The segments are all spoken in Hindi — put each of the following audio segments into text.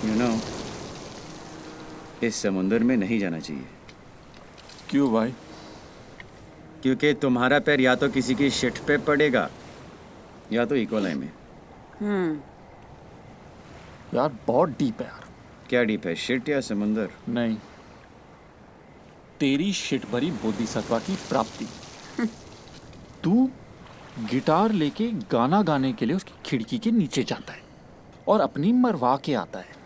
यू नो, इस समुंदर में नहीं जाना चाहिए। क्यों भाई? क्योंकि तुम्हारा पैर या तो किसी की शिट पे पड़ेगा या तो इकोलाई में। यार बहुत डीप है यार। क्या डीप है, शिट या समुंदर? नहीं, तेरी शिट भरी बोधिसत्वा की प्राप्ति। तू गिटार लेके गाना गाने के लिए उसकी खिड़की के नीचे जाता है और अपनी मरवा के आता है,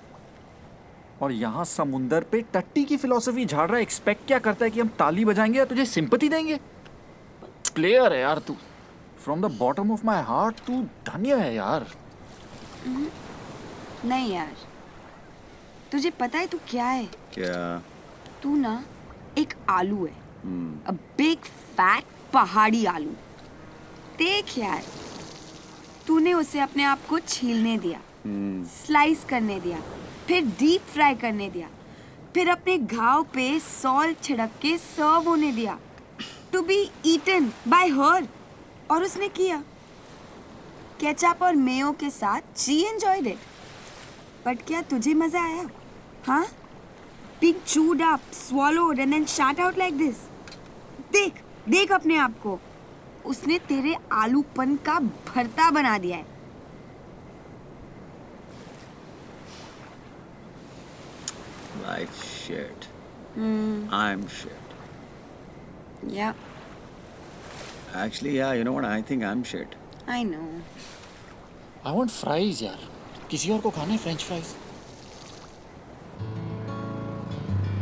और यहाँ समुंदर पे टट्टी की फिलॉसफी झाड़ रहा है। एक्सपेक्ट क्या करता है कि हम ताली बजाएंगे या तुझे सिंपैथी देंगे? प्लेयर है यार तू। From the bottom of my heart तू धन्य है यार। नहीं यार, तुझे पता है तू क्या है? क्या? तू ना एक आलू है, अ बिग फैट पहाड़ी आलू। देख यार, तूने उसे अपने आप को छीलने दिया, स्लाइस करने दिया, फिर डीप फ्राई करने दिया, फिर अपने घाव पे सॉल्ट छिड़क के सर्व होने दिया, to be eaten by her. और उसने किया केचप और मेयो के साथ। She enjoyed it. बट क्या तुझे मजा आया? हाँ? Being chewed up, swallowed and then shot out like this. देख, देख अपने आप को। उसने तेरे आलूपन का भरता बना दिया है। Like shit. I'm shit. Yeah, Actually, yeah, you know what? I think I'm shit. I know. I want fries यार। किसी और को खाना है फ्रेंच फ्राइज?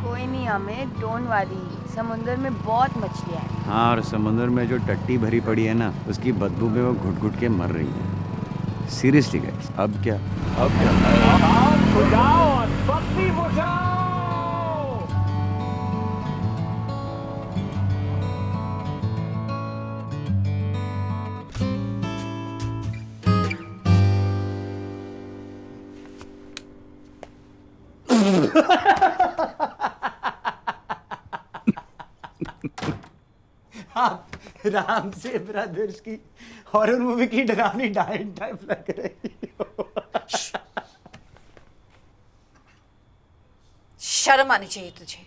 कोई नहीं अमित, डोंट वरी। समुंदर में बहुत मछलियाँ हैं। हाँ, और समुंदर में जो टट्टी भरी पड़ी है ना, उसकी बदबू में वो घुट घुट के मर रही है। सीरियसली गाइस, अब क्या? आप राम से ब्रदर्स की हॉरर मूवी की डरावनी डायन टाइप लग रही हो। शर्म आनी चाहिए तुझे।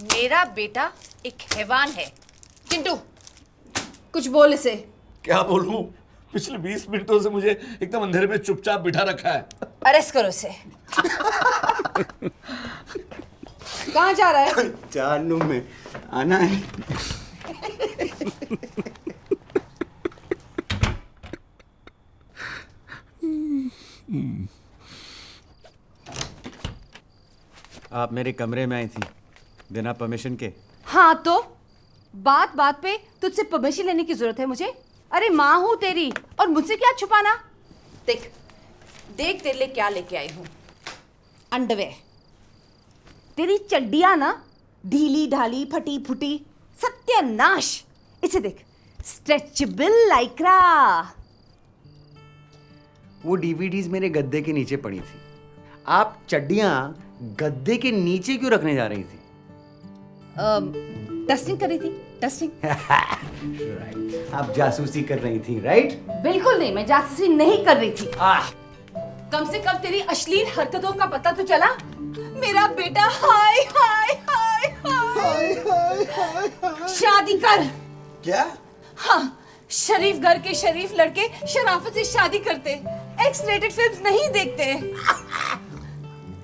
मेरा बेटा एक हैवान है। चिंटू, कुछ बोल इसे। क्या बोलूं? पिछले 20 मिनटों से मुझे एकदम अंधेरे में चुपचाप बिठा रखा है। अरेस्ट करो इसे। कहाँ जा रहा है? जानू में आना है। आप मेरे कमरे में आई थी बिना परमिशन के। हाँ तो बात बात पे तुझसे परमिशन लेने की जरूरत है मुझे? अरे माँ हूँ तेरी, और मुझसे क्या छुपाना? देख देख तेरे लिए क्या लेके आई हूँ। अंडरवेयर। तेरी चड्डियाँ ना ढीली ढाली फटी फुटी, सत्यानाश। इसे देख, स्ट्रेचेबल लाइक्रा। वो डीवीडीज मेरे गद्दे के नीचे पड़ी थी। आप चड्डियां गद्दे के नीचे क्यों रखने जा रही थी? डस्टिंग कर रही थी, डस्टिंग। राइट, आप जासूसी कर रही थी, राइट? बिल्कुल नहीं, मैं जासूसी नहीं कर रही थी। कम से कम तेरी अश्लील हरकतों का पता तो चला। मेरा बेटा हाय हाय हाय हाय शादी कर। क्या? हाँ, शरीफ घर के शरीफ लड़के शराफत से शादी करते, एक्स रेटेड फिल्म्स नहीं देखते।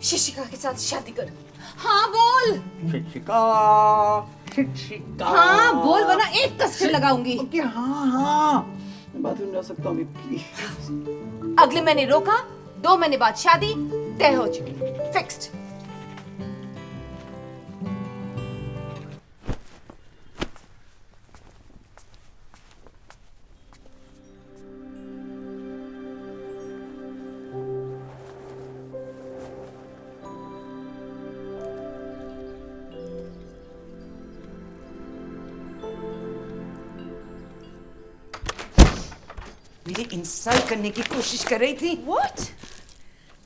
शिशिका के साथ शादी कर। हाँ बोल। शिक्षिका, शिक्षिका। हाँ बोल, वरना एक कसके लगाऊंगी। ओके, हाँ हाँ, मैं बाथरूम जा सकता हूँ प्लीज? अगले महीने रोका, 2 महीने बाद शादी तय हो चुकी, फिक्स्ड। मुझे इंसल्ट करने की कोशिश कर रही थी। What?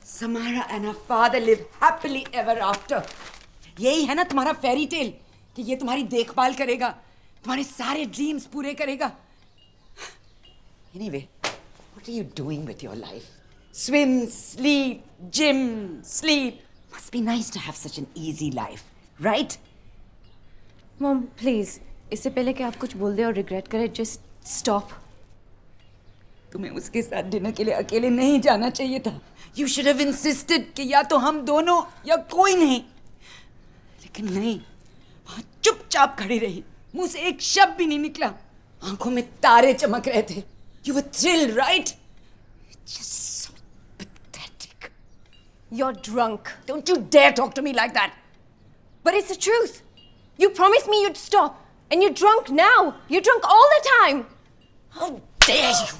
Samara and her father live happily ever after. यही है ना तुम्हारा फेरी टेल, कि ये तुम्हारी देखभाल करेगा, तुम्हारे सारे ड्रीम्स पूरे करेगा। Anyway, what are you doing with your life? swim, sleep, gym, sleep. Must be nice to have such an easy life, right? Mom please, इससे पहले कि आप कुछ बोल दे और रिग्रेट करे, जस्ट स्टॉप। तुम्हें उसके साथ डिनर के लिए अकेले नहीं जाना चाहिए था। You should have insisted कि या तो हम दोनों या कोई नहीं। लेकिन नहीं, वहां चुपचाप खड़ी रही, मुंह से एक शब्द भी नहीं निकला, आंखों में तारे चमक रहे थे। You were thrilled, right? Just so pathetic. You're drunk. Don't you dare talk to me like that. But it's the truth. You promised me you'd stop. And you're drunk now. You're drunk all the time. How dare you?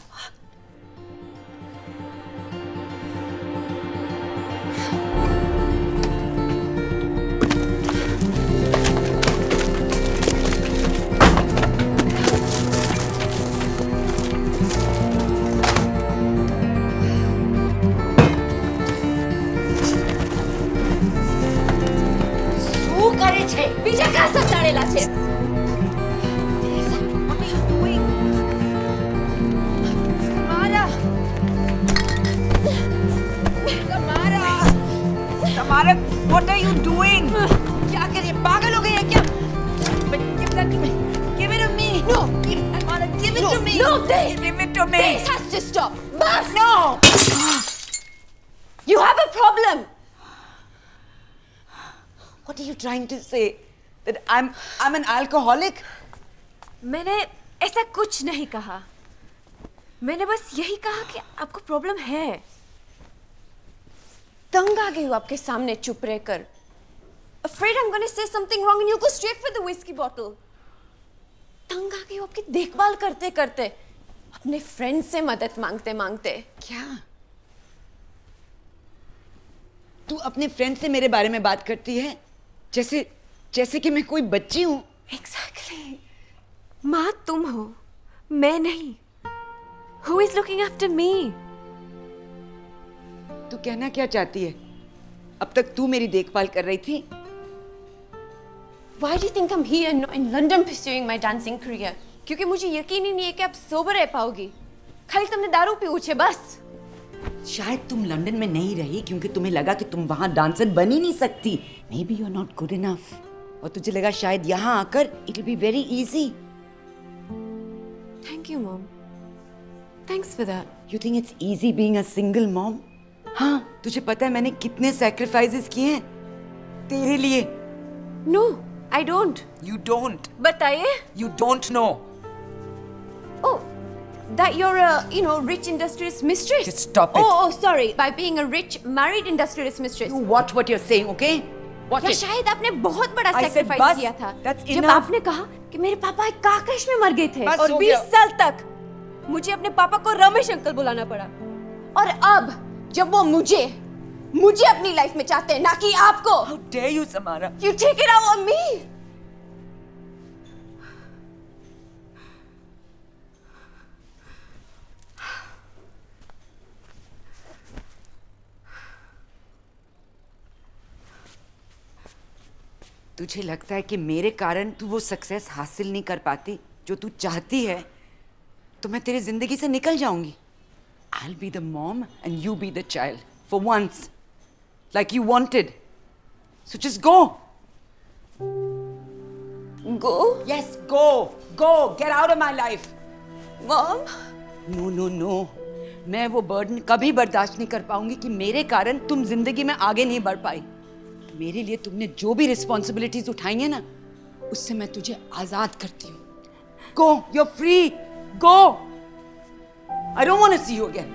શું કરે છે? બીજા કા સંતાડેલા છે? Samara, what are you doing? क्या कर रही है? पागल हो गई है क्या? But give that to me. Give it to me. No. Samara, give it to me. No, this. Give it to me. This has to stop. Bas! No. You have a problem. What are you trying to say? That I'm an alcoholic? मैंने ऐसा कुछ नहीं कहा। मैंने बस यही कहा कि आपको प्रॉब्लम है। तंग आ गई हूँ आपके सामने चुप रहकर। Afraid I'm going to say something wrong and you go straight for the whiskey bottle. तंग आ गई हूँ आपकी देखभाल करते करते, अपने फ्रेंड से मदद मांगते मांगते। क्या? तू अपने फ्रेंड से मेरे बारे में बात करती है जैसे कि मैं कोई बच्ची हूँ। Exactly. माँ तुम हो, मैं नहीं। Who is looking after me? तू कहना क्या चाहती है? अब तक तू मेरी देखभाल कर रही थी। Why do you think I'm here in London pursuing my dancing career? क्योंकि मुझे यकीन ही नहीं है कि आप सोबर रह पाओगी। खाली तुमने दारू पी उछे बस। शायद तुम लंदन में नहीं रही क्योंकि तुम्हें लगा कि तुम वहां डांसर बन ही नहीं सकती। Maybe you're not good enough. और तुझे लगा शायद यहाँ आकर it'll be very easy. Thank you, Mom. Thanks for that. You think it's easy being a single mom? हाँ, तुझे पता है मैंने कितने sacrifices किए हैं तेरे लिए। No, I don't. You don't. बताइए। You don't know. Oh, that you're a rich industrialist mistress. Just stop it. Oh, sorry. By being a rich married industrialist mistress. You watch what you're saying, okay? Watch या it. शायद आपने बहुत बड़ा I said सैक्रिफाइस बस, किया था that's जब enough. आपने कहा कि मेरे पापा एक कार क्रैश में मर गए थे बस और हो 20 गया। साल तक मुझे अपने पापा को रमेश अंकल बुलाना पड़ा। और अब जब वो मुझे अपनी लाइफ में चाहते हैं, ना कि आपको। How dare you, Samara? You take it out on me. तुझे लगता है कि मेरे कारण तू वो सक्सेस हासिल नहीं कर पाती जो तू चाहती है, तो मैं तेरी जिंदगी से निकल जाऊंगी। I'll be the mom and you be the child for once, like you wanted. So just go. Go, Yes, go. Go. Get out of my life. Mom. No, no, no. मैं वो बर्डन कभी बर्दाश्त नहीं कर पाऊंगी कि मेरे कारण तुम जिंदगी में आगे नहीं बढ़ पाई। मेरे लिए तुमने जो भी रिस्पॉन्सिबिलिटीज उठाई है ना, उससे मैं तुझे आजाद करती हूँ। Go, you're free. Go. I don't want to see you again.